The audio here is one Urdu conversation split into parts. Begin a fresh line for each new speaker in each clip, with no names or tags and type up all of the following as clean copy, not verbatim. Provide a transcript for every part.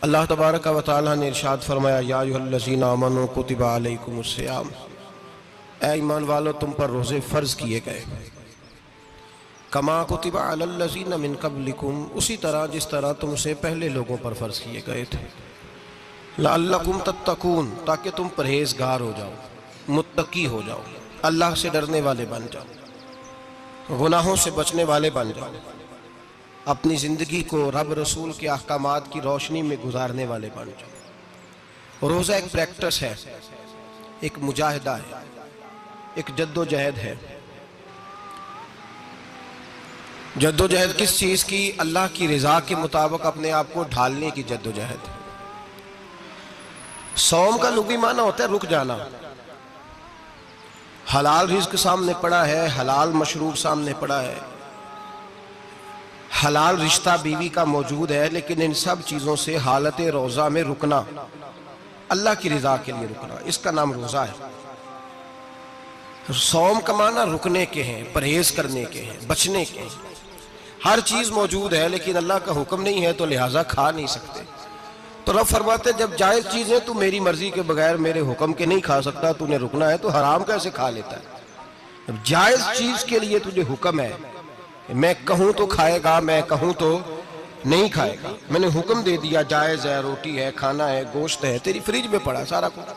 اللہ تبارک و تعالیٰ نے ارشاد فرمایا یا ایھا الذین آمنوا کتب علیکم الصیام، اے ایمان والو تم پر روزے فرض کیے گئے، کما کتب علی الذین من قبلکم، اسی طرح جس طرح تم سے پہلے لوگوں پر فرض کیے گئے تھے، لعلکم تتقون، تاکہ تم پرہیزگار ہو جاؤ، متقی ہو جاؤ، اللہ سے ڈرنے والے بن جاؤ، گناہوں سے بچنے والے بن جاؤ، اپنی زندگی کو رب رسول کے احکامات کی روشنی میں گزارنے والے بن جاؤ۔ روزہ ایک پریکٹس ہے، ایک مجاہدہ ہے، ایک جد و جہد ہے۔ جد و جہد کس چیز کی؟ اللہ کی رضا کے مطابق اپنے آپ کو ڈھالنے کی جد و جہد۔ صوم کا لغوی معنی ہوتا ہے رک جانا۔ حلال رزق سامنے پڑا ہے، حلال مشروب سامنے پڑا ہے، حلال رشتہ بیوی کا موجود ہے، لیکن ان سب چیزوں سے حالت روزہ میں رکنا، اللہ کی رضا کے لیے رکنا، اس کا نام روزہ ہے۔ صوم کا معنی رکنے کے ہیں، پرہیز کرنے کے ہیں، بچنے کے ہیں۔ ہر چیز موجود ہے لیکن اللہ کا حکم نہیں ہے تو لہٰذا کھا نہیں سکتے۔ تو رب فرماتے ہیں جب جائز چیزیں تو میری مرضی کے بغیر میرے حکم کے نہیں کھا سکتا، تو نے رکنا ہے تو حرام کیسے کھا لیتا ہے؟ جب جائز چیز کے لیے تجھے حکم ہے، میں کہوں تو کھائے گا، میں کہوں تو نہیں کھائے گا، میں نے حکم دے دیا، جائز ہے، روٹی ہے، کھانا ہے، گوشت ہے، تیری فریج میں پڑا سارا کچھ،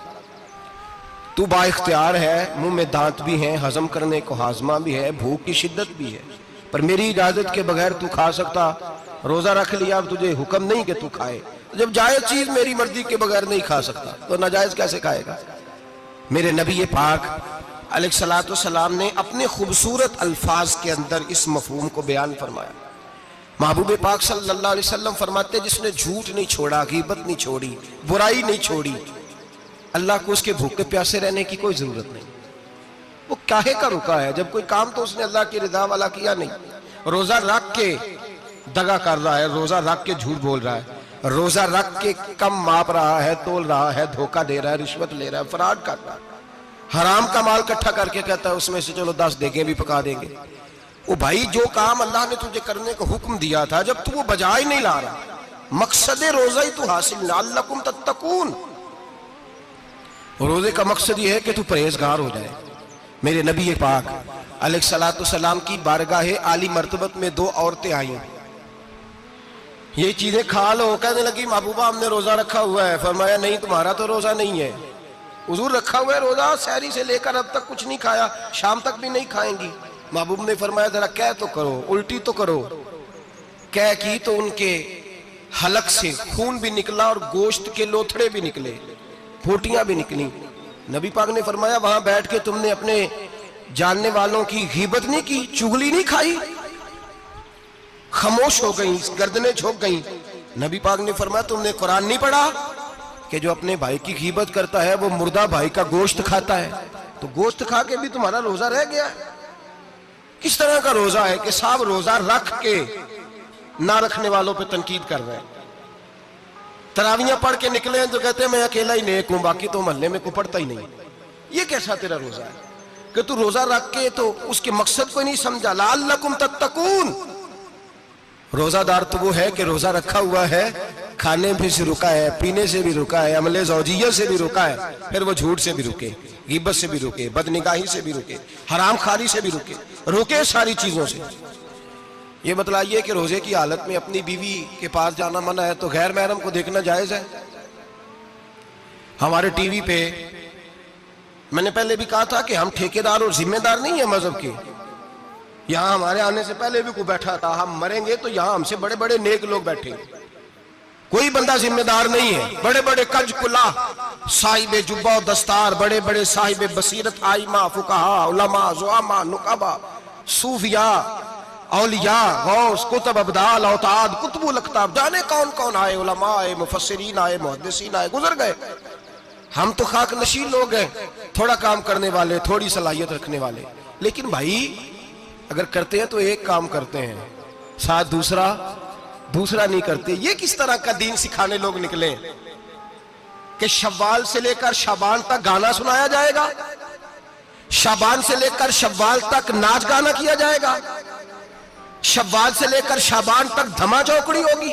تو با اختیار ہے، منہ میں دانت بھی ہیں، ہضم کرنے کو ہاضمہ بھی ہے، بھوک کی شدت بھی ہے، پر میری اجازت کے بغیر تو کھا سکتا؟ روزہ رکھ لیا، اب تجھے حکم نہیں کہ تو کھائے، جب جائز چیز میری مرضی کے بغیر نہیں کھا سکتا تو ناجائز کیسے کھائے گا؟ میرے نبی پاک علیہ السلام نے اپنے خوبصورت الفاظ کے اندر اس مفہوم کو بیان فرمایا۔ محبوب پاک صلی اللہ علیہ وسلم فرماتے جس نے جھوٹ نہیں چھوڑا، غیبت نہیں چھوڑی، برائی نہیں چھوڑی، اللہ کو اس کے بھوکے پیاسے رہنے کی کوئی ضرورت نہیں۔ وہ کاہے کا رکا ہے؟ جب کوئی کام تو اس نے اللہ کی رضا والا کیا نہیں۔ روزہ رکھ کے دغا کر رہا ہے، روزہ رکھ کے جھوٹ بول رہا ہے، روزہ رکھ کے کم ماپ رہا ہے، تول رہا ہے، دھوکہ دے رہا ہے، رشوت لے رہا ہے، فراڈ کر رہا ہے، حرام کا مال اکٹھا کر کے کہتا ہے اس میں سے چلو 10 دیگیں بھی پکا دیں گے۔ وہ بھائی جو کام اللہ نے تجھے کرنے کو حکم دیا تھا، جب تو وہ بجا ہی نہیں لا رہا، مقصد روزہ ہی تو حاصل، لعلکم تتقون۔ روزے کا مقصد یہ ہے کہ تو پرہیزگار ہو جائے۔ میرے نبی پاک علیہ السلام کی بارگاہ عالی مرتبت میں 2 عورتیں آئیں، یہ چیزیں کھا لو، کہنے لگی محبوبہ ہم نے روزہ رکھا ہوا ہے۔ فرمایا نہیں تمہارا تو روزہ نہیں ہے، حضور رکھا ہوا ہے روزہ، سحری سے لے کر اب تک کچھ نہیں کھایا، شام تک بھی نہیں کھائیں گی۔ محبوب نے فرمایا ذرا کہہ تو کرو، الٹی تو کرو۔ کہہ کی تو ان کے حلق سے خون بھی نکلا اور گوشت کے لوتھڑے بھی نکلے، پھوٹیاں بھی نکلی۔ نبی پاک نے فرمایا وہاں بیٹھ کے تم نے اپنے جاننے والوں کی غیبت نہیں کی، چغلی نہیں کھائی؟ خاموش ہو گئیں، گردنیں جھک گئیں۔ نبی پاک نے فرمایا تم نے قرآن نہیں پڑھا کہ جو اپنے بھائی کی غیبت کرتا ہے وہ مردہ بھائی کا گوشت کھاتا ہے؟ تو گوشت کھا کے بھی تمہارا روزہ رہ گیا ہے۔ کس طرح کا روزہ ہے کہ صاحب روزہ رکھ کے نہ رکھنے والوں پہ تنقید کر رہے ہیں؟ تراویاں پڑھ کے نکلے ہیں تو کہتے ہیں میں اکیلا ہی نیک ہوں، باقی تو محلے میں کوئی پڑھتا ہی نہیں۔ یہ کیسا تیرا روزہ ہے کہ تو روزہ رکھ کے تو اس کے مقصد کو نہیں سمجھا؟ لعلکم تتقون۔ روزہ دار تو وہ ہے کہ روزہ رکھا ہوا ہے، کھانے بھی سے رکا ہے، پینے سے بھی رکا ہے، عمل زوجیہ سے بھی رکا ہے، پھر وہ جھوٹ سے بھی رکے، غیبت سے بھی رکے، بدنگاہی سے بھی رکے، حرام خواری سے بھی رکے ساری چیزوں سے۔ یہ بتلائیے کہ روزے کی حالت میں اپنی بیوی کے پاس جانا منع ہے تو غیر محرم کو دیکھنا جائز ہے؟ ہمارے ٹی وی پہ میں نے پہلے بھی کہا تھا کہ ہم ٹھیکیدار اور ذمہ دار نہیں ہیں مذہب کے۔ یہاں ہمارے آنے سے پہلے بھی کوئی بیٹھا تھا، ہم مریں گے تو یہاں ہم سے بڑے بڑے نیک لوگ بیٹھیں گے، کوئی بندہ ذمہ دار نہیں ہے۔ بڑے بڑے کج کلا، صاحب جبہ و دستار، بڑے بڑے صاحب بصیرت، آئمہ، فقہاء، علماء، زعماء، نقباء، صوفیاء، اولیاء، غوث، کتب، ابدال، اوتاد، کتب الاقطاب، جانے کون کون آئے، علماء آئے، مفسرین آئے، محدثین آئے، گزر گئے۔ ہم تو خاک نشین لوگ ہیں، تھوڑا کام کرنے والے، تھوڑی صلاحیت رکھنے والے۔ لیکن بھائی اگر کرتے ہیں تو ایک کام کرتے ہیں، ساتھ دوسرا نہیں کرتے۔ یہ کس طرح کا دین سکھانے لوگ نکلے ہیں کہ شوال سے لے کر شعبان تک گانا سنایا جائے گا، شعبان سے لے کر شوال تک ناچ گانا کیا جائے گا، شوال سے لے کر شعبان تک دھما چوکڑی ہوگی،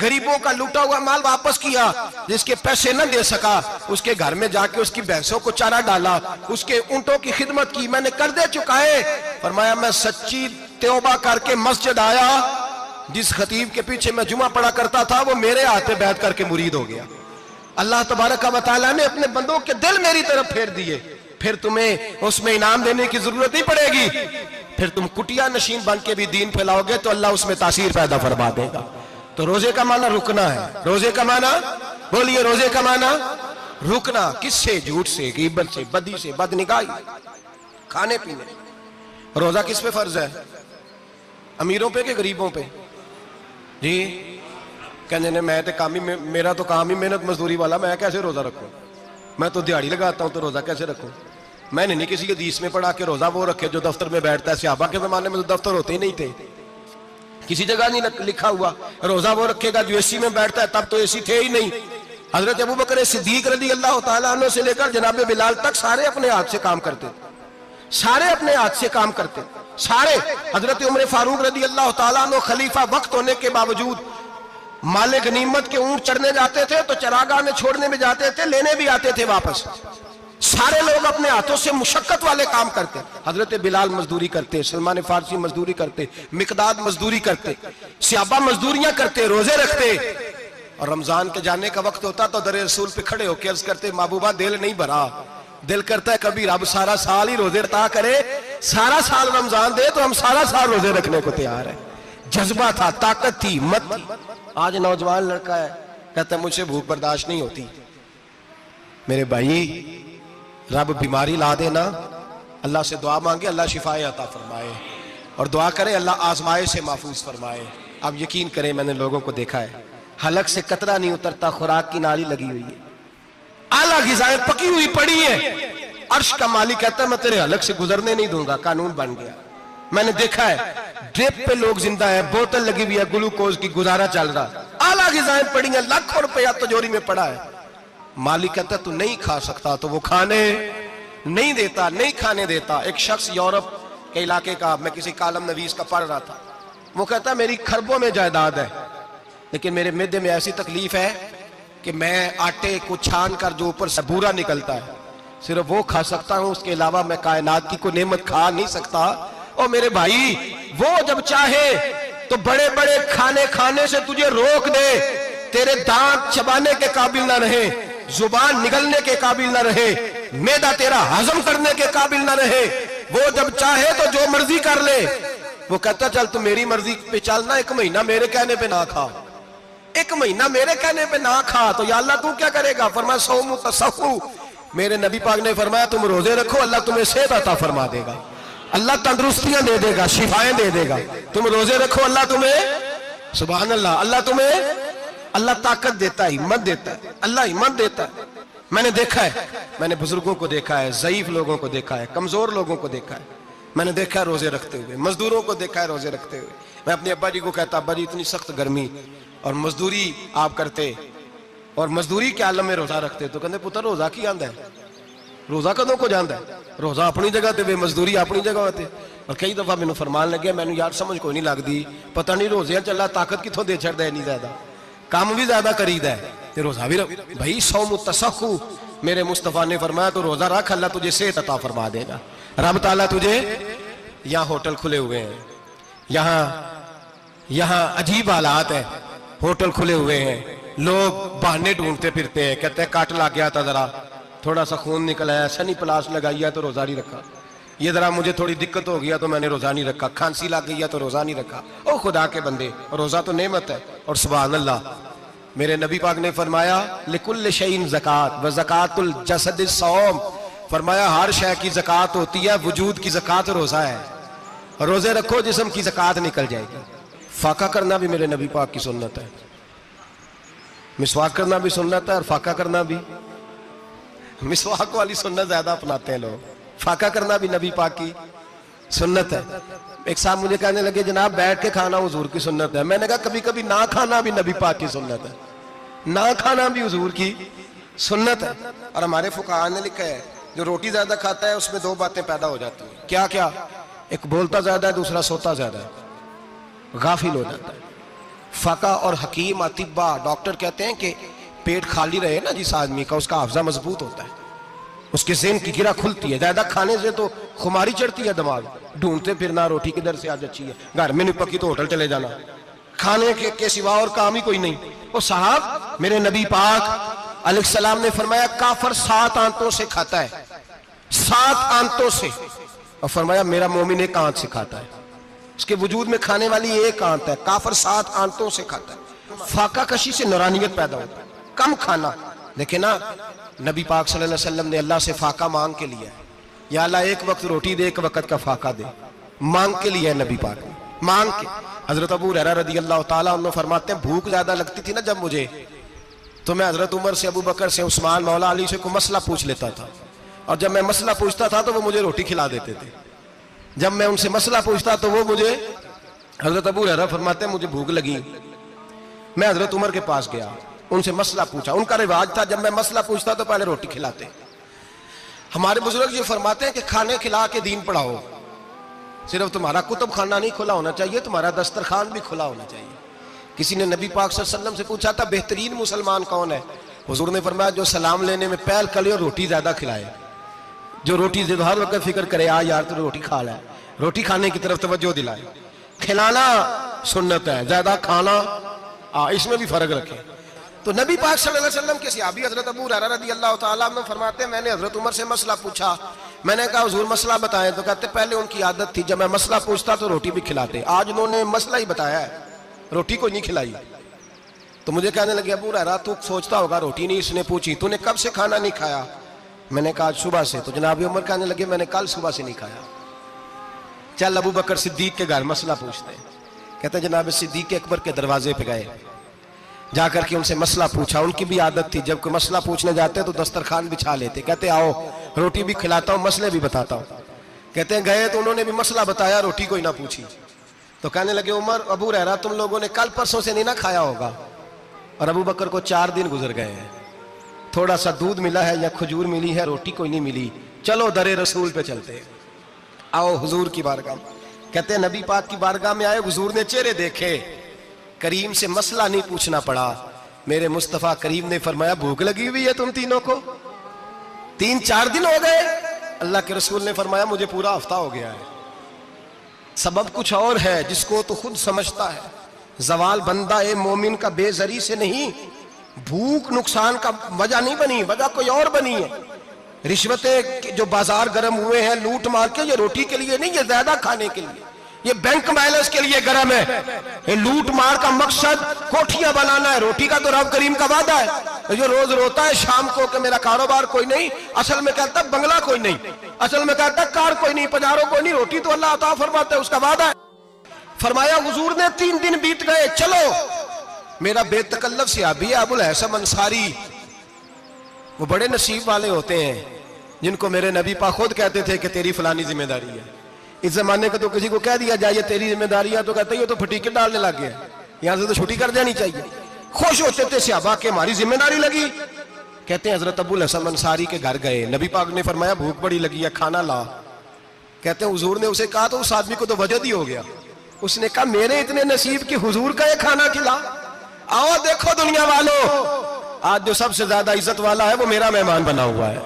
غریبوں کا لوٹا ہوا مال واپس کیا، جس کے پیسے نہ دے سکا اس کے گھر میں جا کے اس کی بھینسوں کو چارہ ڈالا، اس کے اونٹوں کی خدمت کی، میں نے کر دے چکا ہے۔ فرمایا میں سچی توبہ کر کے مسجد آیا، جس خطیب کے پیچھے میں جمعہ پڑھا کرتا تھا وہ میرے ہاتھ پہ بیعت کر کے مرید ہو گیا۔ اللہ تبارک و تعالیٰ نے اپنے بندوں کے دل میری طرف پھیر دیے، پھر تمہیں اس میں انعام دینے کی ضرورت نہیں پڑے گی، پھر تم کٹیا نشین بن کے بھی دین پھیلاؤ گے تو اللہ اس میں تاثیر پیدا فرما دے گا۔ تو روزے کا معنی رکنا ہے، روزے کا معنی بولیے، روزے کا معنی رکنا، کس سے؟ جھوٹ سے، غیبت سے، بدی سے، بدنگاہی، کھانے پینے۔ روزہ کس پہ فرض ہے؟ امیروں پہ کہ غریبوں پہ؟ جی کہنے نے میں میرا تو کام ہی محنت مزدوری والا، میں کیسے روزہ رکھوں؟ میں تو دیہڑی لگاتا ہوں تو روزہ کیسے رکھوں؟ میں نے نہیں کسی حدیث میں پڑھا کہ روزہ وہ رکھے جو دفتر میں بیٹھتا ہے۔ صحابہ کے زمانے میں تو دفتر ہوتے ہی نہیں تھے، کسی جگہ نہیں لکھا ہوا روزہ وہ رکھے گا جو اے سی میں بیٹھتا ہے، تب تو اے سی تھے ہی نہیں۔ حضرت ابوبکر صدیق رضی اللہ تعالیٰ عنہ سے لے کر جناب بلال تک سارے اپنے ہاتھ سے کام کرتے، سارے اپنے ہاتھ سے کام کرتے، سارے۔ حضرت عمر فاروق رضی اللہ تعالیٰ عنہ خلیفہ وقت ہونے کے باوجود مال غنیمت کے اونٹ چڑھنے جاتے تھے تو چراگاہ میں چھوڑنے میں جاتے تھے، لینے بھی آتے تھے واپس۔ سارے لوگ اپنے ہاتھوں سے مشقت والے کام کرتے، حضرت بلال مزدوری کرتے، سلمان فارسی مزدوری کرتے، مقداد مزدوری کرتے، صحابہ مزدوریاں کرتے، روزے رکھتے۔ اور رمضان کے جانے کا وقت ہوتا تو در رسول پہ کھڑے ہو کے عرض کرتے محبوبہ دل نہیں بھرا، دل کرتا ہے کبھی رب سارا سال ہی روزے عطا کرے، سارا سال رمضان دے تو ہم سارا سال روزے رکھنے کو تیار ہیں۔ جذبہ تھا، طاقت تھی، ہمت تھی۔ آج نوجوان لڑکا ہے کہتا ہے مجھ سے بھوک برداشت نہیں ہوتی۔ میرے بھائی رب بیماری لا دے نا، اللہ سے دعا مانگے اللہ شفائے عطا فرمائے، اور دعا کرے اللہ آزمائش سے محفوظ فرمائے۔ اب یقین کریں میں نے لوگوں کو دیکھا ہے حلق سے قطرہ نہیں اترتا، خوراک کی نالی لگی ہوئی ہے، اعلیٰ غذائیں پکی ہوئی پڑی ہیں، عرش کا مالک کہتا ہے میں تیرے حلق سے گزرنے نہیں دوں گا، قانون بن گیا۔ میں نے دیکھا ہے ڈرپ پہ لوگ زندہ ہیں، بوتل لگی ہوئی ہے گلوکوز کی، گزارا چل رہا، اعلیٰ غذائیں پڑی ہیں، لاکھوں روپیہ تجوری میں پڑا ہے۔ مالک کہتا ہے تو نہیں کھا سکتا تو وہ کھانے نہیں دیتا، نہیں کھانے دیتا۔ ایک شخص یورپ کے علاقے کا، میں کسی کالم نویس کا پڑھ رہا تھا، وہ کہتا ہے میری خربوں میں جائیداد ہے لیکن میرے معدے میں ایسی تکلیف ہے کہ میں آٹے کو چھان کر جو اوپر سے بورا نکلتا ہے صرف وہ کھا سکتا ہوں، اس کے علاوہ میں کائنات کی کوئی نعمت کھا نہیں سکتا۔ اور میرے بھائی وہ جب چاہے تو بڑے بڑے کھانے کھانے سے تجھے روک دے، تیرے دانت چبانے کے قابل نہ رہے، زبان نگلنے کے قابل نہ رہے، معدہ تیرا ہضم کرنے کے قابل نہ رہے، وہ جب چاہے تو جو مرضی کر لے۔ وہ کہتا چل تو میری مرضی پہ چلنا، ایک مہینہ میرے کہنے پہ نہ کھا، ایک مہینہ میرے کہنے پہ نہ کھا تو یا اللہ تو کیا کرے گا؟ فرمایا صوم تصحو، میرے نبی پاک نے فرمایا تم روزے رکھو اللہ تمہیں صحت عطا فرما دے گا، اللہ تندرستیاں دے دے گا، شفائیں دے دے گا۔ تم روزے رکھو اللہ تمہیں، سبحان اللہ، اللہ تمہیں، اللہ طاقت دیتا ہے، ہمت دیتا ہے، اللہ ہمت دیتا ہے۔ میں نے دیکھا ہے، میں نے بزرگوں کو دیکھا ہے، ضعیف لوگوں کو دیکھا ہے، کمزور لوگوں کو دیکھا ہے، میں نے دیکھا ہے روزے رکھتے ہوئے، مزدوروں کو دیکھا ہے روزے رکھتے ہوئے۔ میں اپنے ابا جی کو کہتا ابا جی اتنی سخت گرمی اور مزدوری آپ کرتے اور مزدوری کے عالم میں روزہ رکھتے، تو کہتے پتر روزہ کی آندا ہے، روزہ کدوں کو جاندا ہے، روزہ اپنی جگہ تے بے مزدوری اپنی جگہ ہوتے۔ اور کئی دفعہ مینوں فرمان لگے، مینوں یار سمجھ کوئی نہیں لگدی، پتہ نہیں روزے چ اللہ طاقت کتھوں دے چھڑدا ہے، نہیں زیادہ کام بھی زیادہ کریدا ہے تے روزہ بھی بھائی صوم تصحو، میرے مصطفیٰ نے فرمایا تو روزہ رکھ اللہ تجھے صحت عطا فرما دے گا۔ رب تعالیٰ تجھے، یہاں ہوٹل کھلے ہوئے ہیں، یہاں عجیب حالات ہیں، ہوٹل کھلے ہوئے ہیں، لوگ بہانے ڈھونڈتے پھرتے ہیں، کہتے ہیں کاٹ لگ گیا تھا ذرا، تھوڑا سا خون نکل آیا، سنی پلاس لگائی تو روزہ نہیں رکھا، یہ ذرا مجھے تھوڑی دقت ہو گیا تو میں نے روزہ نہیں رکھا، کھانسی لگ گئی تو روزہ نہیں رکھا۔ او خدا کے بندے، روزہ تو نعمت ہے۔ اور سبحان اللہ، میرے نبی پاک نے فرمایا لکل شیء زکات و زکات الجسد الصوم، فرمایا ہر شے کی زکات ہوتی ہے، وجود کی زکات روزہ ہے، روزے رکھو جسم کی زکات نکل جائے گی۔ فاقہ کرنا بھی میرے نبی پاک کی سنت ہے، مسواک کرنا بھی سنت ہے اور فاقہ کرنا بھی، مسواک والی سنت زیادہ اپناتے ہیں لوگ، فاقہ کرنا بھی نبی پاک کی سنت ہے۔ ایک صاحب مجھے کہنے لگے جناب بیٹھ کے کھانا حضور کی سنت ہے، میں نے کہا کبھی کبھی نہ کھانا بھی نبی پاک کی سنت ہے، نہ کھانا بھی حضور کی سنت ہے۔ اور ہمارے فقہاء نے لکھا ہے جو روٹی زیادہ کھاتا ہے اس میں دو باتیں پیدا ہو جاتی ہیں، کیا کیا؟ ایک بولتا زیادہ ہے، دوسرا سوتا زیادہ ہے، غافل ہو جاتا ہے۔ فقہ اور حکیم اطباء ڈاکٹر کہتے ہیں کہ پیٹ خالی رہے نا جس آدمی کا، اس کا حافظہ مضبوط ہوتا ہے، اس کے ذہن کی گرہ کھلتی ہے. زیادہ کھانے سے تو خماری چڑھتی ہے، دماغ ڈھونڈتے پھرنا روٹی کدھر سے آج اچھی ہے، گھر میں نہیں پکی تو ہوٹل چلے جانا، کھانے کے سوا اور کام ہی کوئی نہیں. وہ صاحب میرے نبی پاک علیہ السلام نے فرمایا کافر 7 آنتوں سے کھاتا ہے، 7 آنتوں سے، اور فرمایا میرا مومن 1 آنت سے کھاتا ہے. اس کے وجود میں کھانے والی 1 آنت ہے، کافر 7 آنتوں سے کھاتا ہے. فاقہ کشی سے نورانیت پیدا ہوتا ہے، کم کھانا. لیکن نا نبی پاک صلی اللہ علیہ وسلم نے اللہ سے فاقہ مانگ کے لیا ہے، یا اللہ 1 وقت روٹی دے 1 وقت کا فاقہ دے، مانگ کے لیا ہے نبی پاک نے، مانگ کے. حضرت ابو ہریرہ رضی اللہ تعالیٰ عنہ فرماتے ہیں بھوک زیادہ لگتی تھی نا جب مجھے، تو میں حضرت عمر سے، ابو بکر سے، عثمان، مولا علی سے کوئی مسئلہ پوچھ لیتا تھا، اور جب میں مسئلہ پوچھتا تھا تو وہ مجھے روٹی کھلا دیتے تھے. جب میں ان سے مسئلہ پوچھتا تو وہ مجھے، حضرت ابو ہریرہ فرماتے ہیں مجھے بھوک لگی، میں حضرت عمر کے پاس گیا، ان سے مسئلہ پوچھا. ان کا رواج تھا جب میں مسئلہ پوچھتا تو پہلے روٹی کھلاتے. ہمارے بزرگ یہ فرماتے ہیں کہ کھانے کھلا کے دین پڑھاؤ، صرف تمہارا کتب خانہ نہیں کھلا ہونا چاہیے، تمہارا دسترخوان بھی کھلا ہونا چاہیے. کسی نے نبی پاک صلی اللہ علیہ وسلم سے پوچھا تھا بہترین مسلمان کون ہے؟ حضور نے فرمایا جو سلام لینے میں پہل کرے اور روٹی زیادہ کھلائے، جو روٹی ہر وقت فکر کرے یار تو روٹی کھا لے، روٹی کھانے کی طرف توجہ دلائے. کھلانا سنت ہے، زیادہ کھانا اس میں بھی فرق رکھے. تو نبی پاک صلی اللہ علیہ وسلم کے صحابی حضرت ابو ہریرہ رضی اللہ تعالیٰ عنہ فرماتے ہیں میں نے حضرت عمر سے مسئلہ پوچھا، میں نے کہا حضور مسئلہ بتائیں، تو کہتے پہلے ان کی عادت تھی جب میں مسئلہ پوچھتا تو روٹی بھی کھلاتے، آج انہوں نے مسئلہ ہی بتایا ہے، روٹی کو نہیں کھلائی. تو مجھے کہنے لگے ابو ہریرہ تو سوچتا ہوگا روٹی نہیں اس نے پوچھی، تو نے کب سے کھانا نہیں کھایا؟ میں نے کہا صبح سے. تو جناب عمر کہنے لگے میں نے کل صبح سے نہیں کھایا. چل ابو بکر صدیق کے گھر مسئلہ پوچھتے ہیں. کہتے ہیں جناب صدیق اکبر کے دروازے پہ گئے، جا کر کے ان سے مسئلہ پوچھا. ان کی بھی عادت تھی جب کوئی مسئلہ پوچھنے جاتے تو دسترخوان بچھا لیتے، کہتے آؤ روٹی بھی کھلاتا ہوں مسئلے بھی بتاتا ہوں. کہتے ہیں گئے تو انہوں نے بھی مسئلہ بتایا، روٹی کوئی نہ پوچھی. تو کہنے لگے عمر ابو ہریرہ تم لوگوں نے کل پرسوں سے نہیں نہ کھایا ہوگا. اور ابو بکر کو 4 دن گزر گئے ہیں، تھوڑا سا دودھ ملا ہے یا کھجور ملی ہے، روٹی کوئی نہیں ملی. چلو در رسول پہ چلتے، آؤ حضور کی بارگاہ. کہتے ہیں نبی پاک کی بارگاہ میں آئے، حضور نے چہرے دیکھے، کریم سے مسئلہ نہیں پوچھنا پڑا. میرے مصطفیٰ کریم نے فرمایا بھوک لگی ہوئی ہے تم تینوں کو؟ 3-4 دن ہو گئے. اللہ کے رسول نے فرمایا مجھے پورا ہفتہ ہو گیا ہے. سبب کچھ اور ہے جس کو تو خود سمجھتا ہے. زوال بندہ مومن کا بے زری سے نہیں، بھوک نقصان کا وجہ نہیں بنی، وجہ کوئی اور بنی ہے. رشوتیں جو بازار گرم ہوئے ہیں لوٹ مار کے، یہ روٹی کے لیے نہیں، یہ زیادہ کھانے کے لیے، یہ بینک بیلنس کے لیے گرم ہے. یہ لوٹ مار کا مقصد کوٹھیاں بنانا ہے، روٹی کا تو رب کریم کا وعدہ ہے. جو روز روتا ہے شام کو کہ میرا کاروبار کوئی نہیں، اصل میں کہتا ہے بنگلہ کوئی نہیں، اصل میں کہتا ہے کار کوئی نہیں، پجاروں کوئی نہیں، روٹی تو اللہ عطا فرماتا ہے، اس کا وعدہ ہے. فرمایا حضور نے 3 دن بیت گئے، چلو. میرا بے تکلف صحابی ابو الحسن انصاری، وہ بڑے نصیب والے ہوتے ہیں جن کو میرے نبی پاک خود کہتے تھے کہ تیری فلانی ذمہ داری ہے. اس زمانے کا تو کسی کو کہہ دیا جائے یہ تیری ذمہ داری ہے تو کہتے ہیں یہ تو پھٹیکے ڈالنے لگ گیا، یہاں سے تو چھٹی کر جانی چاہیے. خوش ہوتے تھے صحابہ کہ ہماری ذمہ داری لگی. کہتے ہیں حضرت ابو الحسن انصاری کے گھر گئے، نبی پاک نے فرمایا بھوک بڑی لگی ہے کھانا لا. کہتے ہیں حضور نے اسے کہا تو اس آدمی کو تو وجد ہی ہو گیا. اس نے کہا میرے اتنے نصیب کہ حضور کا یہ کھانا کھلا. آؤ دیکھو دنیا والوں، آج جو سب سے زیادہ عزت والا ہے وہ میرا مہمان بنا ہوا ہے.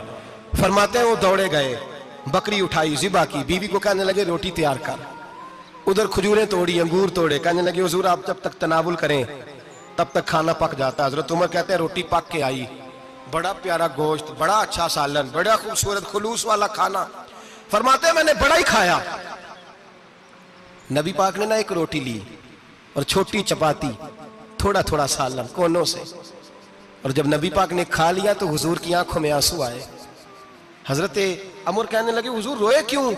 فرماتے ہیں وہ دوڑے گئے، بکری اٹھائی، ذبح کی، بیوی کو کہنے لگے روٹی تیار کر. ادھر کھجوریں توڑی، انگور توڑے، کہنے لگے حضور آپ جب تک تناول کریں تب تک کھانا پک جاتا. حضرت عمر کہتے ہیں روٹی پک کے آئی، بڑا پیارا گوشت، بڑا اچھا سالن، بڑا خوبصورت خلوص والا کھانا. فرماتے ہیں میں نے بڑا ہی کھایا. نبی پاک نے نہ ایک روٹی لی اور چھوٹی چپاتی، تھوڑا تھوڑا سالن کونوں سے، اور جب نبی پاک نے کھا لیا تو حضور کی آنکھوں میں آنسو آئے. حضرت عمر کہنے لگے حضور روئے کیوں؟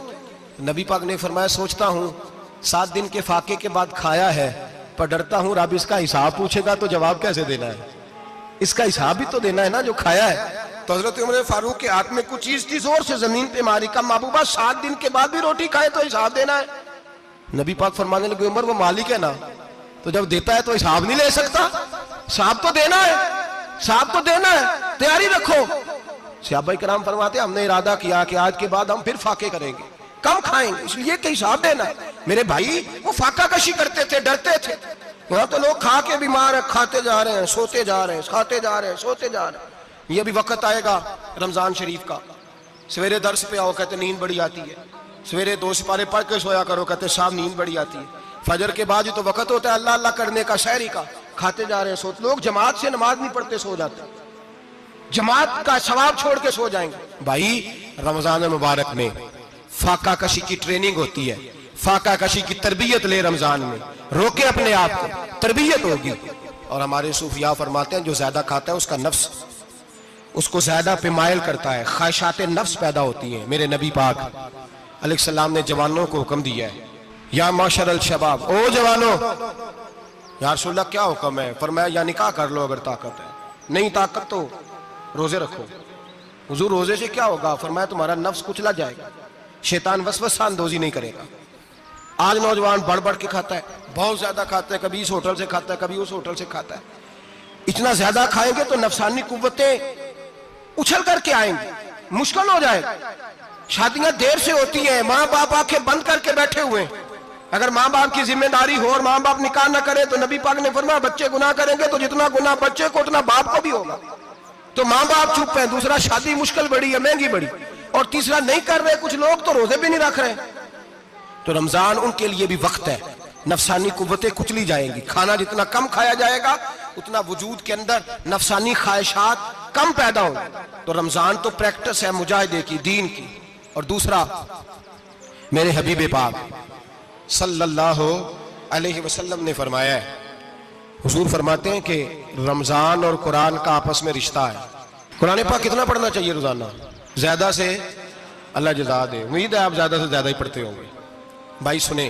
نبی پاک نے فرمایا سوچتا ہوں 7 دن کے فاقے کے بعد کھایا ہے، پر ڈرتا ہوں رب اس کا حساب پوچھے گا تو جواب کیسے دینا ہے، اس کا حساب بھی تو دینا ہے نا جو کھایا ہے. تو حضرت عمر فاروق کے ہاتھ میں کچھ چیز تھی، زور سے زمین پہ ماری، کہا محبوبہ 7 دن کے بعد بھی روٹی کھائے تو حساب دینا ہے. نبی پاک فرمانے لگے عمر وہ مالک ہے نا، تو جب دیتا ہے تو حساب نہیں لے سکتا، حساب تو دینا ہے، حساب تو دینا ہے، تیاری رکھو. صحابہ کرام فرماتے ہم نے ارادہ کیا کہ آج کے بعد ہم پھر فاقے کریں گے، کم کھائیں گے، اس لیے کہ حساب دینا ہے. میرے بھائی وہ فاقہ کشی کرتے تھے، ڈرتے تھے. یہاں تو لوگ کھا کے بیمار ہیں، کھاتے جا رہے ہیں، سوتے جا رہے ہیں، کھاتے جا رہے ہیں، سوتے جا رہے ہیں۔ یہ بھی وقت آئے گا رمضان شریف کا، سویرے درس پہ آؤ کہتے نیند بڑی آتی ہے، سویرے 2 سپارے پڑھ کے سویا کرو کہتے صاحب نیند بڑی آتی ہے، فجر کے بعد یہ تو وقت ہوتا ہے اللہ اللہ کرنے کا، سحری کا، کھاتے جا رہے ہیں، سوتے۔ لوگ جماعت سے نماز نہیں پڑھتے سو جاتے، جماعت کا ثواب چھوڑ کے سو جائیں گے۔ بھائی رمضان مبارک میں فاقہ کشی کی ٹریننگ ہوتی ہے، فاقہ کشی کی تربیت لے، رمضان میں روکے اپنے آپ کو، تربیت ہوگی۔ اور ہمارے صوفیاء فرماتے ہیں جو زیادہ کھاتا ہے اس کا نفس اس کو زیادہ پہ مائل کرتا ہے، خواہشات نفس پیدا ہوتی ہیں۔ میرے نبی پاک علیہ السلام نے جوانوں کو حکم دیا ہے، یا معاشر الشباب، او جوانوں، یا رسول اللہ کیا حکم ہے؟ فرمایا یا نکاح کر لو اگر طاقت ہے، نہیں طاقت تو روزے رکھو۔ حضور روزے سے کیا ہوگا؟ فرمایا تمہارا نفس کچلا جائے گا، شیطان وسوسہ اندوزی نہیں کرے گا۔ آج نوجوان بڑھ بڑھ کے کھاتا ہے، بہت زیادہ کھاتا ہے، کبھی اس ہوٹل سے کھاتا ہے، کبھی اس ہوٹل سے کھاتا ہے۔ اتنا زیادہ کھائیں گے تو نفسانی قوتیں اچھل کر کے آئیں گی، مشکل ہو جائے گا۔ شادیاں دیر سے ہوتی ہیں، ماں باپ آنکھیں بند کر کے بیٹھے ہوئے ہیں۔ اگر ماں باپ کی ذمہ داری ہو اور ماں باپ نکاح نہ کرے تو نبی پاک نے فرمایا بچے گناہ کریں گے تو جتنا گناہ بچے کو اتنا باپ کو بھی ہوگا۔ تو ماں باپ چپ ہیں، دوسرا شادی مشکل بڑی ہے، مہنگی بڑی، اور تیسرا نہیں کر رہے کچھ لوگ تو روزے بھی نہیں رکھ رہے۔ تو رمضان ان کے لیے بھی وقت ہے، نفسانی قوتیں کچلی جائیں گی، کھانا جتنا کم کھایا جائے گا اتنا وجود کے اندر نفسانی خواہشات کم پیدا ہوں۔ تو رمضان تو پریکٹس ہے مجاہدے کی، دین کی۔ اور دوسرا میرے حبیب پاک صلی اللہ علیہ وسلم نے فرمایا ہے، حضور فرماتے ہیں کہ رمضان اور قرآن کا آپس میں رشتہ ہے۔ قرآن پاک کتنا پڑھنا چاہیے روزانہ؟ زیادہ سے اللہ جزا دے، امید ہے آپ زیادہ سے زیادہ ہی پڑھتے ہوں گے۔ بھائی سنیں،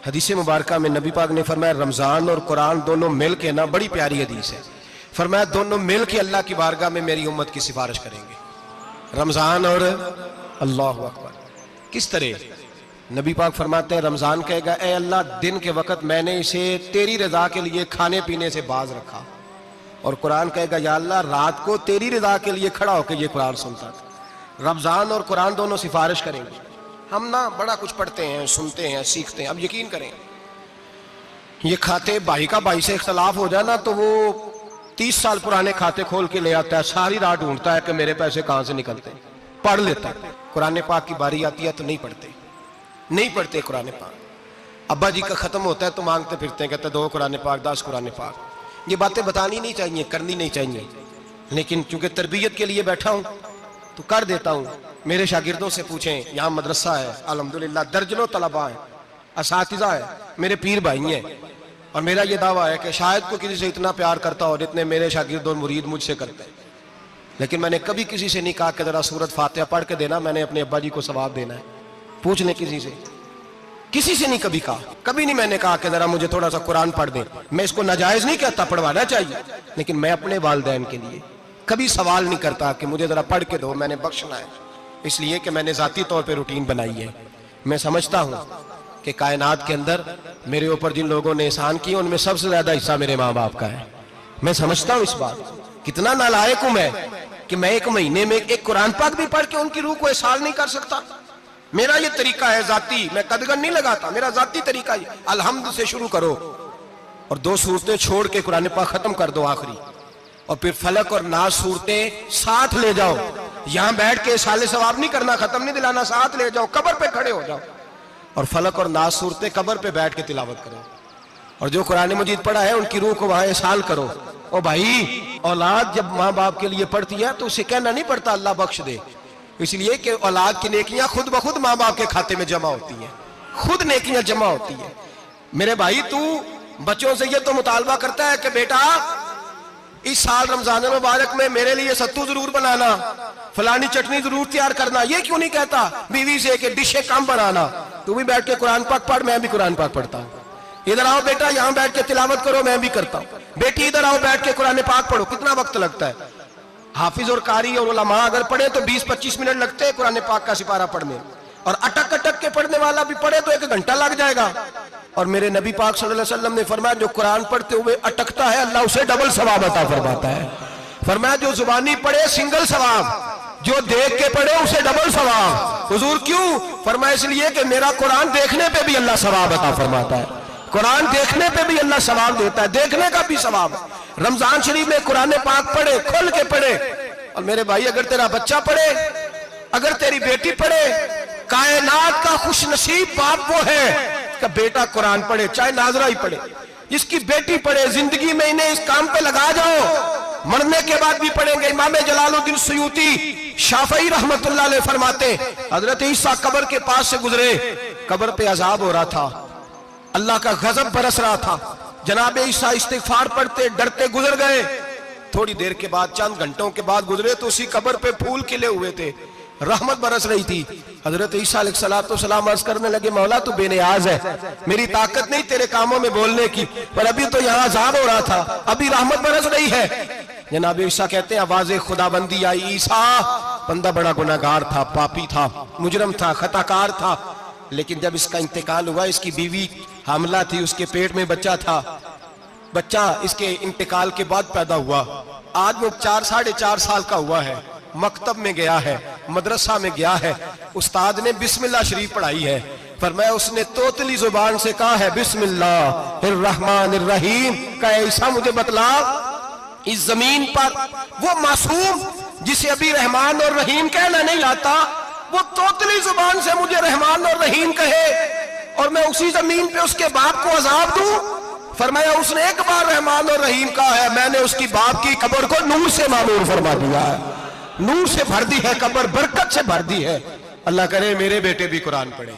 حدیث مبارکہ میں نبی پاک نے فرمایا رمضان اور قرآن دونوں مل کے نا، بڑی پیاری حدیث ہے، فرمایا دونوں مل کے اللہ کی بارگاہ میں میری امت کی سفارش کریں گے، رمضان اور اللہ اکبر۔ کس طرح؟ نبی پاک فرماتے ہیں رمضان کہے گا اے اللہ دن کے وقت میں نے اسے تیری رضا کے لیے کھانے پینے سے باز رکھا، اور قرآن کہے گا یا اللہ رات کو تیری رضا کے لیے کھڑا ہو کے یہ قرآن سنتا تھا۔ رمضان اور قرآن دونوں سفارش کریں گے۔ ہم نا بڑا کچھ پڑھتے ہیں، سنتے ہیں، سیکھتے ہیں، اب یقین کریں یہ کھاتے بھائی کا بھائی سے اختلاف ہو جائے نا تو وہ 30 سال پرانے کھاتے کھول کے لے آتا ہے، ساری رات ڈھونڈتا ہے کہ میرے پیسے کہاں سے نکلتے ہیں، پڑھ لیتا ہے۔ قرآن پاک کی باری آتی ہے تو نہیں پڑھتے قرآن پاک۔ ابا جی کا ختم ہوتا ہے تو مانگتے پھرتے ہیں، کہتے 2 قرآن پاک 10 قرآن پاک۔ یہ باتیں بتانی نہیں چاہیے، کرنی نہیں چاہیے، لیکن چونکہ تربیت کے لیے بیٹھا ہوں تو کر دیتا ہوں۔ میرے شاگردوں سے پوچھیں، یہاں مدرسہ ہے الحمدللہ، درجنوں طلباء ہیں، اساتذہ ہیں، میرے پیر بھائی ہیں، اور میرا یہ دعویٰ ہے کہ شاید کوئی کسی سے اتنا پیار کرتا ہو جتنے میرے شاگرد اور مرید مجھ سے کرتے ہیں، لیکن میں نے کبھی کسی سے نہیں کہا کہ ذرا سورۃ فاتحہ پڑھ کے دینا، میں نے اپنے ابا جی کو ثواب دینا ہے۔ پوچھ لیں کسی سے نہیں کبھی کہا، کبھی نہیں میں نے کہا کہ ذرا مجھے تھوڑا سا قرآن پڑھ دیں۔ میں اس کو ناجائز نہیں کہتا، پڑھوانا چاہیے، لیکن میں اپنے والدین کے لیے کبھی سوال نہیں کرتا کہ مجھے ذرا پڑھ کے دو، میں نے بخشنا ہے، اس لیے کہ میں نے ذاتی طور پہ روٹین بنائی ہے۔ میں سمجھتا ہوں کہ کائنات کے اندر میرے اوپر جن لوگوں نے احسان کیے ان میں سب سے زیادہ حصہ میرے ماں باپ کا ہے۔ میں سمجھتا ہوں اس بات، کتنا نالائق ہوں میں کہ میں 1 مہینے میں ایک قرآن پاک بھی پڑھ کے ان کی روح کو احسان نہیں کر سکتا۔ میرا یہ طریقہ ہے ذاتی، میں قدغن نہیں لگاتا، میرا ذاتی طریقہ ہے الحمد سے شروع کرو اور 2 صورتیں چھوڑ کے قرآن پاک ختم کر دو آخری، اور پھر فلق اور ناس صورتیں ساتھ لے جاؤ۔ یہاں بیٹھ کے سال ثواب نہیں کرنا، ختم نہیں دلانا، ساتھ لے جاؤ، قبر پہ کھڑے ہو جاؤ اور فلق اور ناس صورتیں قبر پہ بیٹھ کے تلاوت کرو، اور جو قرآن مجید پڑھا ہے ان کی روح کو وہاں احسان کرو۔ او بھائی، اولاد جب ماں باپ کے لیے پڑھتی ہے تو اسے کہنا نہیں پڑتا اللہ بخش دے، اس لیے کہ اولاد کی نیکیاں خود بخود ماں باپ کے کھاتے میں جمع ہوتی ہیں، خود نیکیاں جمع ہوتی ہیں۔ میرے بھائی تو بچوں سے یہ تو مطالبہ کرتا ہے کہ بیٹا اس سال رمضان مبارک میں میرے لیے ستو ضرور بنانا، فلانی چٹنی ضرور تیار کرنا، یہ کیوں نہیں کہتا بیوی سے کہ ڈشیں کم بنانا؟ تو بھی بیٹھ کے قرآن پاک پڑھ، میں بھی قرآن پاک پڑھتا ہوں۔ ادھر آؤ بیٹا یہاں بیٹھ کے تلاوت کرو، میں بھی کرتا ہوں۔ بیٹی ادھر آؤ بیٹھ کے قرآن پاک پڑھو۔ کتنا وقت لگتا ہے؟ حافظ اور قاری اور علماء اگر پڑھے تو 20-25 منٹ لگتے ہیں قرآن پاک کا سپارہ پڑھنے، اور اٹک اٹک کے پڑھنے والا بھی پڑھے تو 1 گھنٹہ لگ جائے گا۔ اور میرے نبی پاک صلی اللہ علیہ وسلم نے فرمایا جو قرآن پڑھتے ہوئے اٹکتا ہے اللہ اسے ڈبل ثواب عطا فرماتا ہے۔ فرمایا جو زبانی پڑھے سنگل ثواب، جو دیکھ کے پڑھے اسے ڈبل ثواب۔ حضور کیوں؟ فرمایا اس لیے کہ میرا قرآن دیکھنے پہ بھی اللہ ثواب عطا فرماتا ہے۔ قرآن دیکھنے پہ بھی اللہ ثواب دیتا ہے، دیکھنے کا بھی ثواب ہے۔ رمضان شریف میں قرآن پاک پڑھے، کھول کے پڑھے۔ اور میرے بھائی اگر تیرا بچہ پڑھے، اگر تیری بیٹی پڑھے، کائنات کا خوش نصیب باپ وہ ہے کہ بیٹا قرآن پڑھے، چاہے ناظرہ ہی پڑھے، جس کی بیٹی پڑھے۔ زندگی میں انہیں اس کام پہ لگا جاؤ، مرنے کے بعد بھی پڑھیں گے۔ امام جلال الدین سیوطی شافعی رحمت اللہ علیہ فرماتے حضرت عیسیٰ قبر کے پاس سے گزرے، قبر پہ عذاب ہو رہا تھا، اللہ کا غضب برس رہا تھا، جناب عیسیٰ استغفار پڑھتے ڈرتے گزر گئے۔ تھوڑی دیر کے بعد، چند گھنٹوں کے بعد گزرے تو اسی قبر پہ پھول کھلے ہوئے تھے، رحمت برس رہی تھی۔ حضرت عیسیٰ علیہ السلام عرض کرنے لگے مولا تو بے نیاز ہے، میری طاقت نہیں تیرے کاموں میں بولنے کی، پر ابھی تو یہاں عذاب ہو رہا تھا، ابھی رحمت برس رہی ہے۔ جناب عیسیٰ کہتے ہیں آواز خدا بندی آئی، عیسیٰ بندہ بڑا گناہگار تھا، پاپی تھا، مجرم تھا، خطا کار تھا، لیکن جب اس کا انتقال ہوا، اس کی بیوی حاملہ تھی، اس کے پیٹ میں بچہ تھا، بچہ اس کے انتقال کے بعد پیدا ہوا، آج وہ 4.5 سال کا ہوا ہے، مکتب میں گیا ہے، مدرسہ میں گیا ہے، استاد نے بسم اللہ شریف پڑھائی ہے، فرمایا اس نے توتلی زبان سے کہا ہے بسم اللہ الرحمن الرحیم، کہ عیسیٰ مجھے بتلا اس زمین پر وہ معصوم جسے ابھی رحمان اور رحیم کہنا نہیں آتا، وہ توتلی زبان سے مجھے رحمان اور رحیم کہے اور میں اسی زمین پہ اس کے باپ کو عذاب دوں؟ فرمایا اس نے ایک بار رحمان اور رحیم کہا ہے، میں نے اس کی باپ کی قبر کو نور سے معمور فرما دیا ہے، نور سے بھر دی ہے قبر، برکت سے بھر دی ہے۔ اللہ کرے میرے بیٹے بھی قرآن پڑھے،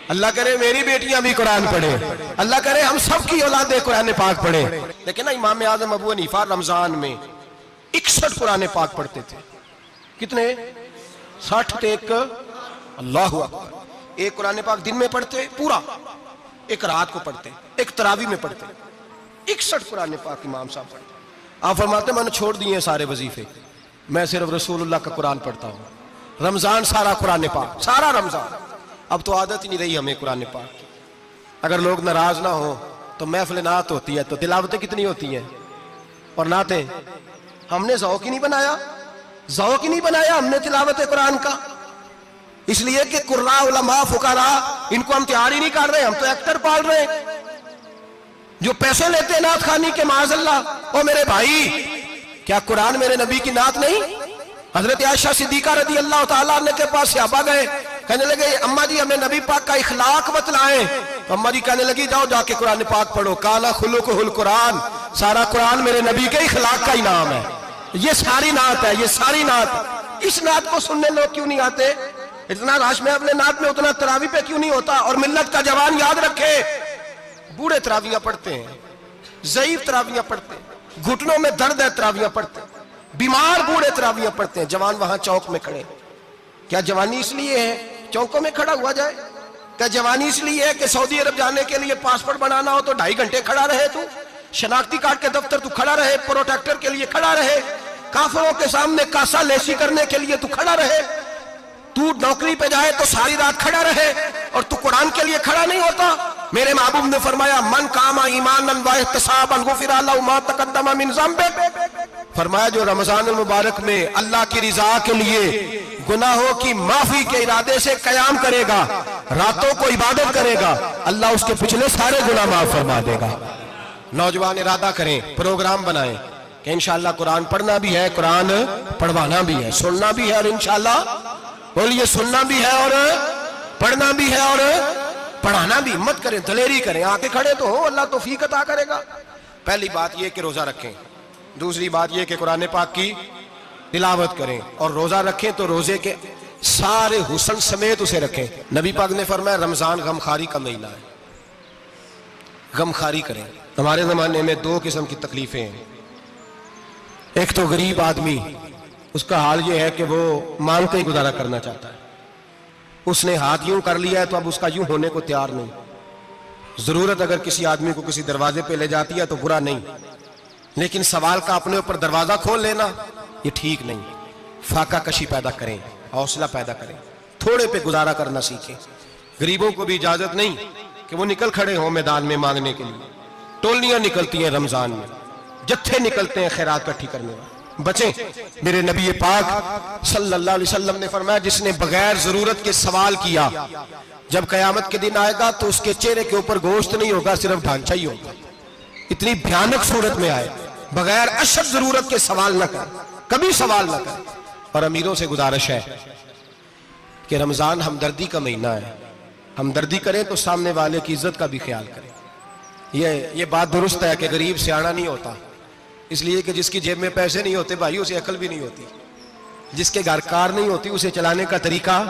اللہ کرے میری بیٹیاں بھی قرآن پڑھے، اللہ کرے ہم سب کی اولادیں قرآن پاک پڑھے۔ لیکن نا امام اعظم ابو حنیفہ رمضان میں 61 قرآن پاک پڑھتے تھے۔ کتنے؟ 60 تھے ایک، اللہ اکبر، ایک قرآن پاک دن میں پڑھتے پورا، ایک رات کو پڑھتے، ایک تراویح میں پڑھتے، 61 قرآن پاک امام صاحب پڑھتے۔ آپ فرماتے میں نے چھوڑ دیے ہیں سارے وظیفے، میں صرف رسول اللہ کا قرآن پڑھتا ہوں، رمضان سارا قرآن پاک، سارا رمضان۔ اب تو عادت ہی نہیں رہی ہمیں قرآن پاک کی، اگر لوگ ناراض نہ ہوں تو محفل نعت ہوتی ہے تو تلاوتیں کتنی ہوتی ہیں، اور نعتیں ہم نے ذوق ہی نہیں بنایا، ذوق ہی نہیں بنایا ہم نے تلاوت قرآن کا، اس لیے کہ قراء علماء فقراء ان کو ہم تیار ہی نہیں کر رہے، ہم تو ایکٹر پال رہے ہیں جو پیسے لیتے ہیں نعت خوانی کے، معاذ اللہ۔ او میرے بھائی، کیا قرآن میرے نبی کی نعت نہیں؟ حضرت عائشہ صدیقہ رضی اللہ تعالیٰ عنہ کے پاس صحابہ گئے، کہنے لگے اماں جی ہمیں نبی پاک کا اخلاق بتلائیں، تو اماں جی کہنے لگی جاؤ جا کے قرآن پاک پڑھو، کالا خلقہ القرآن، سارا قرآن میرے نبی کے اخلاق کا انعام ہے، یہ ساری نعت ہے، یہ ساری نعت۔ اس نعت کو سننے لوگ کیوں نہیں آتے؟ اتنا رش میں اپنے نعت میں اتنا تراویح پہ کیوں نہیں ہوتا؟ اور ملت کا جوان یاد رکھے، بوڑھے تراویحاں پڑھتے ہیں، ضعیف تراویحاں پڑھتے ہیں، گھٹنوں میں درد ہے تراویحاں پڑھتے ہیں، بیمار بوڑھے تراویحاں پڑھتے ہیں، جوان وہاں چوک میں کھڑے۔ کیا جوانی اس لیے ہے چوکوں میں کھڑا ہوا جائے؟ کیا جوانی اس لیے ہے کہ سعودی عرب جانے کے لیے پاسپورٹ بنانا ہو تو 2.5 گھنٹے کھڑا رہے، تو شناختی کارڈ کے دفتر تو کھڑا رہے، پروٹیکٹر کے لیے کھڑا رہے، کافروں کے سامنے کاسا لیسی کرنے کے لیے تو کھڑا رہے، تو نوکری پہ جائے تو ساری رات کھڑا رہے، اور تو قرآن کے لیے کھڑا نہیں ہوتا؟ میرے محبوب نے فرمایا من قام ایمانا واحتسابا غفر له ما تقدم من ذنبه، فرمایا جو رمضان المبارک میں اللہ کی رضا کے لیے گناہوں کی معافی کے ارادے سے قیام کرے گا، راتوں کو عبادت کرے گا، اللہ اس کے پچھلے سارے گناہ معاف فرما دے گا۔ نوجوان ارادہ کریں، پروگرام بنائیں کہ انشاءاللہ قرآن پڑھنا بھی ہے، قرآن پڑھوانا بھی ہے، سننا بھی ہے، اور انشاءاللہ بولیے سننا بھی ہے اور پڑھنا بھی ہے اور پڑھانا بھی۔ ہمت کریں، دلیری کریں، آ کے کھڑے تو ہو، اللہ توفیق عطا کرے گا۔ پہلی بات یہ کہ روزہ رکھیں، دوسری بات یہ کہ قرآن پاک کی تلاوت کریں، اور روزہ رکھیں تو روزے کے سارے حسن سمیت اسے رکھیں۔ نبی پاک نے فرمایا رمضان غمخواری کا مہینہ ہے، غمخواری کریں۔ ہمارے زمانے میں 2 قسم کی تکلیفیں ہیں، ایک تو غریب آدمی، اس کا حال یہ ہے کہ وہ مانگتے ہی گزارا کرنا چاہتا ہے، اس نے ہاتھ یوں کر لیا ہے تو اب اس کا یوں ہونے کو تیار نہیں۔ ضرورت اگر کسی آدمی کو کسی دروازے پہ لے جاتی ہے تو برا نہیں، لیکن سوال کا اپنے اوپر دروازہ کھول لینا یہ ٹھیک نہیں۔ فاقہ کشی پیدا کریں، حوصلہ پیدا کریں، تھوڑے پہ گزارا کرنا سیکھیں۔ غریبوں کو بھی اجازت نہیں کہ وہ نکل کھڑے ہوں میدان میں مانگنے کے لیے، ٹولیاں نکلتی ہیں رمضان میں، جتھے نکلتے ہیں خیرات اکٹھی کرنے والے، بچیں. میرے نبی پاک صلی اللہ علیہ وسلم نے فرمایا جس نے بغیر ضرورت کے سوال کیا جب قیامت کے دن آئے گا تو اس کے چہرے کے اوپر گوشت نہیں ہوگا, صرف ڈھانچہ ہی ہوگا. اتنی بھیانک صورت میں آئے, بغیر اشد ضرورت کے سوال نہ کر, کبھی سوال نہ کر. اور امیروں سے گزارش ہے کہ رمضان ہمدردی کا مہینہ ہے, ہمدردی کریں تو سامنے والے کی عزت کا بھی خیال کریں. یہ بات درست ہے کہ غریب سیاڑا نہیں ہوتا, اس لیے کہ جس کی جیب میں پیسے نہیں ہوتے بھائی اسے عقل بھی نہیں ہوتی. جس کے گھر کار نہیں ہوتی اسے چلانے کا طریقہ,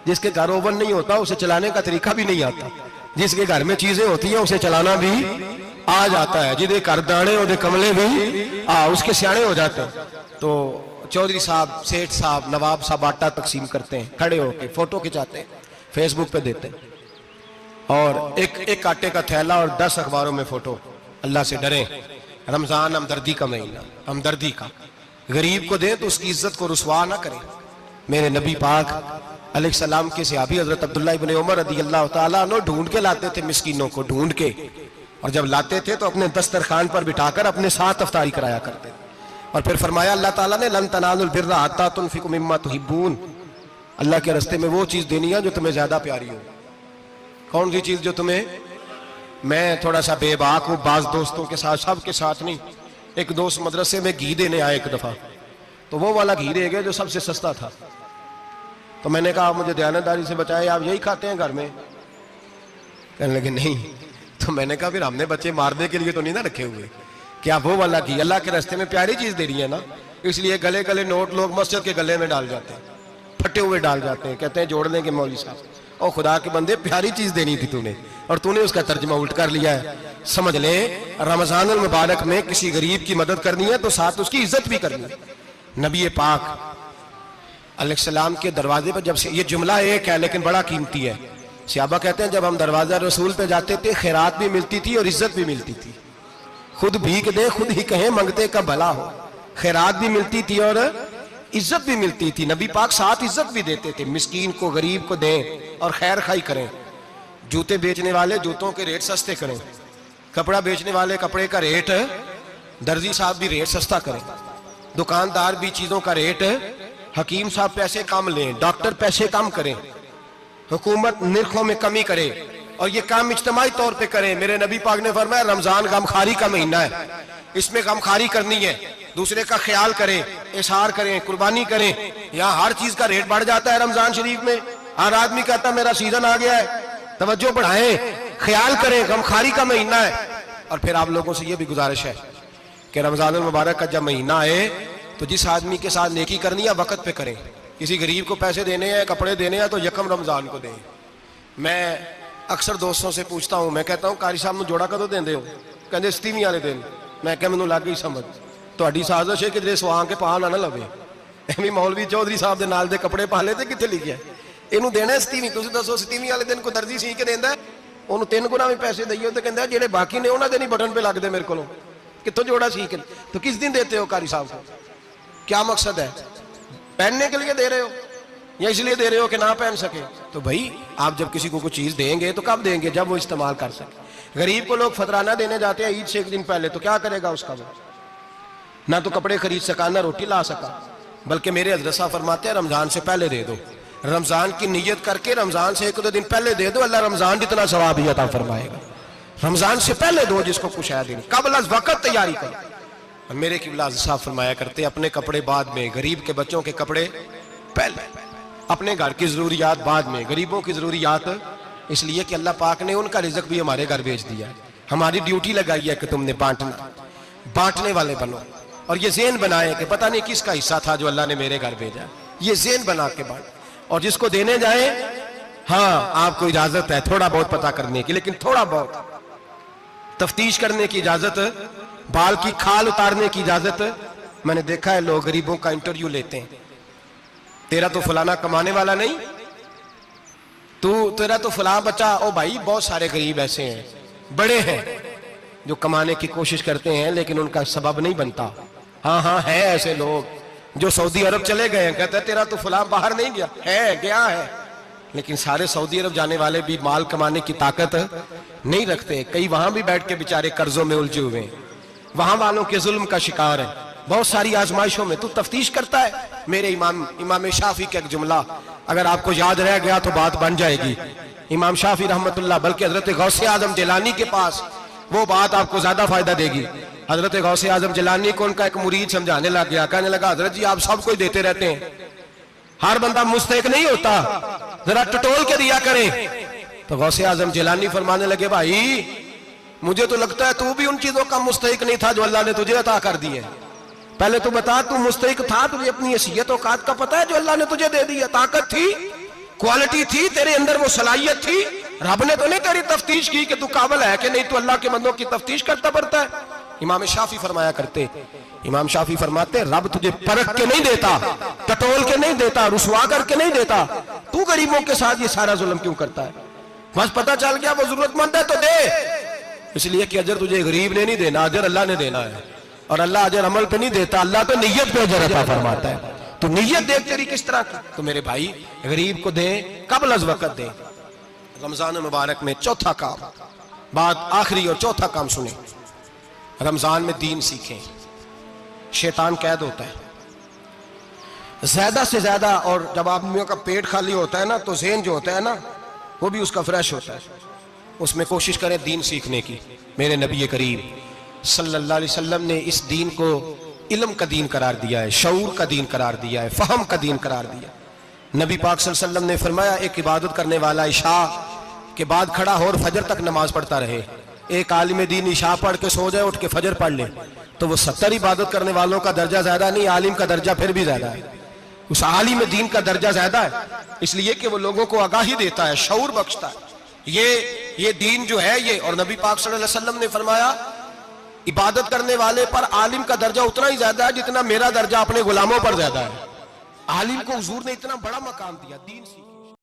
جس کے گھر اوون نہیں ہوتا اسے چلانے کا طریقہ بھی نہیں آتا. جس کے گھر میں چیزیں ہوتی ہیں اسے چلانا بھی آ جاتا ہے. جدے گھر دانے اور کملے بھی اس کے سیانے ہو جاتے ہیں. تو چودھری صاحب, سیٹھ صاحب, نواب صاحب آٹا تقسیم کرتے ہیں, کھڑے ہو کے فوٹو کھچاتے ہیں, فیس بک پہ دیتے ہیں, اور ایک آٹے کا تھیلا اور 10 اخباروں میں فوٹو. اللہ سے ڈریں, رمضان ہمدردی کا مہینہ, ہمدردی کا. غریب کو دیں تو اس کی عزت کو رسوا نہ کریں. میرے نبی پاک علیہ السلام کے صحابی حضرت عبداللہ ابن عمر رضی اللہ تعالیٰ عنہ ڈھونڈ کے لاتے تھے مسکینوں کو, ڈھونڈ کے, اور جب لاتے تھے تو اپنے دسترخوان پر بٹھا کر اپنے ساتھ افطاری کرایا کرتے. اور پھر فرمایا اللہ تعالیٰ نے لن تنالوا البر حتی تنفقوا مما تحبون, اللہ کے راستے میں وہ چیز دینی ہے جو تمہیں زیادہ پیاری ہو. کون سی چیز جو تمہیں, میں تھوڑا سا بے باک ہوں, بعض دوستوں کے ساتھ, سب کے ساتھ نہیں. ایک دوست مدرسے میں گھی دینے آئے ایک دفعہ, تو وہ والا گھی دے گئے جو سب سے سستا تھا. تو میں نے کہا مجھے دیانتداری سے بچائے, آپ یہی کھاتے ہیں گھر میں؟ کہنے لگے نہیں. تو میں نے کہا پھر ہم نے بچے مارنے کے لیے تو نہیں نہ رکھے ہوئے, کیا وہ والا گھی اللہ کے راستے میں پیاری چیز دے رہی ہے نا, اس لیے گلے گلے نوٹ لوگ مسجد کے گلے میں ڈال جاتے ہیں, پھٹے ہوئے ڈال جاتے ہیں, کہتے ہیں جوڑ لیں گے مولوی صاحب. اور خدا کے بندے پیاری چیز دینی تھی تو نے, اور تو نے اس کا ترجمہ الٹ کر لیا ہے. سمجھ لیں رمضان المبارک میں کسی غریب کی مدد کرنی ہے تو ساتھ اس کی عزت بھی کرنی ہے. نبی پاک علیہ السلام کے دروازے پر جب سے, یہ جملہ ایک ہے لیکن بڑا قیمتی ہے. صحابہ کہتے ہیں جب ہم دروازہ رسول پہ جاتے تھے خیرات بھی ملتی تھی اور عزت بھی ملتی تھی. خود بھیک دے خود ہی کہیں منگتے کا بھلا ہو, خیرات بھی ملتی تھی اور عزت بھی ملتی تھی. نبی پاک ساتھ عزت بھی دیتے تھے, مسکین کو غریب کو دیں اور خیر خائی کریں. جوتے بیچنے والے جوتوں کے ریٹ سستے کریں, کپڑا بیچنے والے کپڑے کا ریٹ, درزی صاحب بھی ریٹ سستا کریں, دکاندار بھی چیزوں کا ریٹ, حکیم صاحب پیسے کم لیں, ڈاکٹر پیسے کم کریں, حکومت نرخوں میں کمی کرے, اور یہ کام اجتماعی طور پہ کریں. میرے نبی پاک نے فرمایا رمضان غمخواری کا مہینہ ہے, اس میں غمخواری کرنی ہے, دوسرے کا خیال کریں, اظہار کریں, قربانی کریں. یہاں ہر چیز کا ریٹ بڑھ جاتا ہے رمضان شریف میں. ہر آدمی کہتا ہے میرا سیزن آ گیا ہے, توجہ بڑھائیں, خیال کریں, غمخواری کا مہینہ ہے. اور پھر آپ لوگوں سے یہ بھی گزارش ہے کہ رمضان المبارک کا جب مہینہ آئے تو جس آدمی کے ساتھ نیکی کرنی ہے وقت پہ کریں. کسی غریب کو پیسے دینے ہیں, کپڑے دینے ہیں تو یکم رمضان کو دیں. میں اکثر دوستوں سے پوچھتا ہوں, میں کہتا ہوں قاری صاحب نو جوڑا کدوں دیندے ہو؟ کہندے 27ویں والے دن. میں کہ مینوں لگ گئی سمجھ, تہاڈی سازش ہے کہ جے سواں کے پاہ نہ لوے. ایویں مولوی چودھری صاحب دے نال دے کپڑے پا لے تے کتنے لکھیا اینوں دینا 27ویں. تسی دسو 27ویں والے دن کو درزی سی کے دیندا ہے, اونوں 3 گنا بھی پیسے دئیے تے کہندا جڑے باقی نے انہاں دے نہیں بٹن پہ لگ دے میرے کولوں, کتوں جوڑا سی کے. تو کس دن دیتے ہو قاری صاحب کو؟ کیا مقصد ہے؟ پہننے کے لیے دے رہے ہو یا اس لیے دے رہے ہو کہ نہ پہن سکے؟ تو بھائی آپ جب کسی کو کوئی چیز دیں گے تو کب دیں گے؟ جب وہ استعمال کر سکے. غریب کو لوگ فطرانہ دینے جاتے ہیں عید سے 1 دن پہلے, تو کیا کرے گا اس کا؟ وہ نہ تو کپڑے خرید سکا نہ روٹی لا سکا. بلکہ میرے حضرت صاحب فرماتے ہیں رمضان سے پہلے دے دو, رمضان کی نیت کر کے رمضان سے 1-2 دن پہلے دے دو, اللہ رمضان جتنا ثواب ہی عطا فرمائے گا. رمضان سے پہلے دو جس کو کچھ ہے دن, قبل از وقت تیاری کرو. اور میرے قبلہ حضرت صاحب فرمایا کرتے اپنے کپڑے بعد میں, غریب کے بچوں کے کپڑے پہلے, اپنے گھر کی ضروریات بعد میں, غریبوں کی ضروریات, اس لیے کہ اللہ پاک نے ان کا رزق بھی ہمارے گھر بھیج دیا ہے. ہماری ڈیوٹی لگائی ہے کہ تم نے بانٹنا, بانٹنے والے بنو. اور یہ ذہن بنائے کہ پتہ نہیں کس کا حصہ تھا جو اللہ نے میرے گھر بھیجا, یہ ذہن بنا کے بانٹ. اور جس کو دینے جائیں, ہاں آپ کو اجازت ہے تھوڑا بہت پتہ کرنے کی, لیکن تھوڑا بہت تفتیش کرنے کی اجازت, بال کی کھال اتارنے کی اجازت. میں نے دیکھا ہے لوگ غریبوں کا انٹرویو لیتے ہیں, تیرا تو فلانا کمانے والا نہیں, تیرا تو فلاں بچہ. او بھائی بہت سارے غریب ایسے ہیں, بڑے ہیں, جو کمانے کی کوشش کرتے ہیں لیکن ان کا سبب نہیں بنتا. ہاں ہے ایسے لوگ جو سعودی عرب چلے گئے ہیں, کہتے ہیں تیرا تو فلاں باہر نہیں گیا, ہے گیا ہے, لیکن سارے سعودی عرب جانے والے بھی مال کمانے کی طاقت نہیں رکھتے. کئی وہاں بھی بیٹھ کے بیچارے قرضوں میں الجھے ہوئے ہیں, وہاں والوں کے ظلم کا شکار ہیں. بہت ساری آزمائشوں میں تو تفتیش کرتا ہے. میرے امام شافعی کا ایک جملہ اگر آپ کو یاد رہ گیا تو بات بن جائے گی. امام شافعی رحمت اللہ بلکہ حضرت غوث اعظم جیلانی کے پاس وہ بات آپ کو زیادہ فائدہ دے گی. حضرت غوث اعظم جیلانی کو ان کا ایک مرید سمجھانے لگ گیا, کہنے لگا حضرت جی آپ سب کو دیتے رہتے ہیں, ہر بندہ مستحق نہیں ہوتا, ذرا ٹٹول کے دیا کریں. تو غوث اعظم جیلانی فرمانے لگے بھائی مجھے تو لگتا ہے تو بھی ان چیزوں کا مستحق نہیں تھا جو اللہ نے تجھے عطا کر دی ہے. پہلے تو بتا تو مستحق تھا, تجھے اپنی حیثیت اوقات کا پتہ ہے جو اللہ نے تجھے دے دی ہے؟ طاقت تھی, کوالٹی تھی, تیرے اندر وہ صلاحیت تھی, رب نے تو نہیں تیری تفتیش کی کہ تو قابل ہے کہ نہیں, تو اللہ کے بندوں کی تفتیش کرتا پڑتا ہے. امام شافعی فرمایا کرتے, امام شافعی فرماتے رب تجھے پرکھ کے نہیں دیتا, ٹٹول کے نہیں دیتا, رسوا کر کے نہیں دیتا, تو غریبوں کے ساتھ یہ سارا ظلم کیوں کرتا ہے؟ بس پتہ چل گیا وہ ضرورت مند ہے تو دے, اس لیے کہ اجر تجھے غریب نے نہیں دینا, اجر اللہ نے دینا ہے. اور اللہ اجر عمل پہ نہیں دیتا, اللہ تو نیت پہ اجر عطا فرماتا ہے. تو نیت دیکھ تیری کس طرح کی. تو میرے بھائی غریب کو دیں, قبل از وقت دیں. رمضان مبارک میں چوتھا کام, بات آخری اور چوتھا کام سنیں, رمضان میں دین سیکھیں. شیطان قید ہوتا ہے زیادہ سے زیادہ, اور جب آدمیوں کا پیٹ خالی ہوتا ہے نا تو ذہن جو ہوتا ہے نا وہ بھی اس کا فریش ہوتا ہے. اس میں کوشش کریں دین سیکھنے کی. میرے نبی کریم صلی اللہ علیہ وسلم نے اس دین کو علم کا دین قرار دیا ہے, شعور کا دین قرار دیا ہے, فہم کا دین قرار دیا. نبی پاک صلی اللہ علیہ وسلم نے فرمایا ایک عبادت کرنے والا عشاء کے بعد کھڑا ہو اور فجر تک نماز پڑھتا رہے. ایک عالم دین عشاء پڑھ کے سو جائے, اٹھ کے فجر پڑھ لے, تو وہ 70 عبادت کرنے والوں کا درجہ زیادہ نہیں, عالم کا درجہ پھر بھی زیادہ ہے. اس عالم دین کا درجہ زیادہ ہے, اس لیے کہ وہ لوگوں کو آگاہی دیتا ہے, شعور بخشتا ہے. یہ دین جو ہے یہ, اور نبی پاک صلی اللہ علیہ وسلم نے فرمایا عبادت کرنے والے پر عالم کا درجہ اتنا ہی زیادہ ہے جتنا میرا درجہ اپنے غلاموں پر زیادہ ہے. عالم کو حضور نے اتنا بڑا مقام دیا. دین سیکھ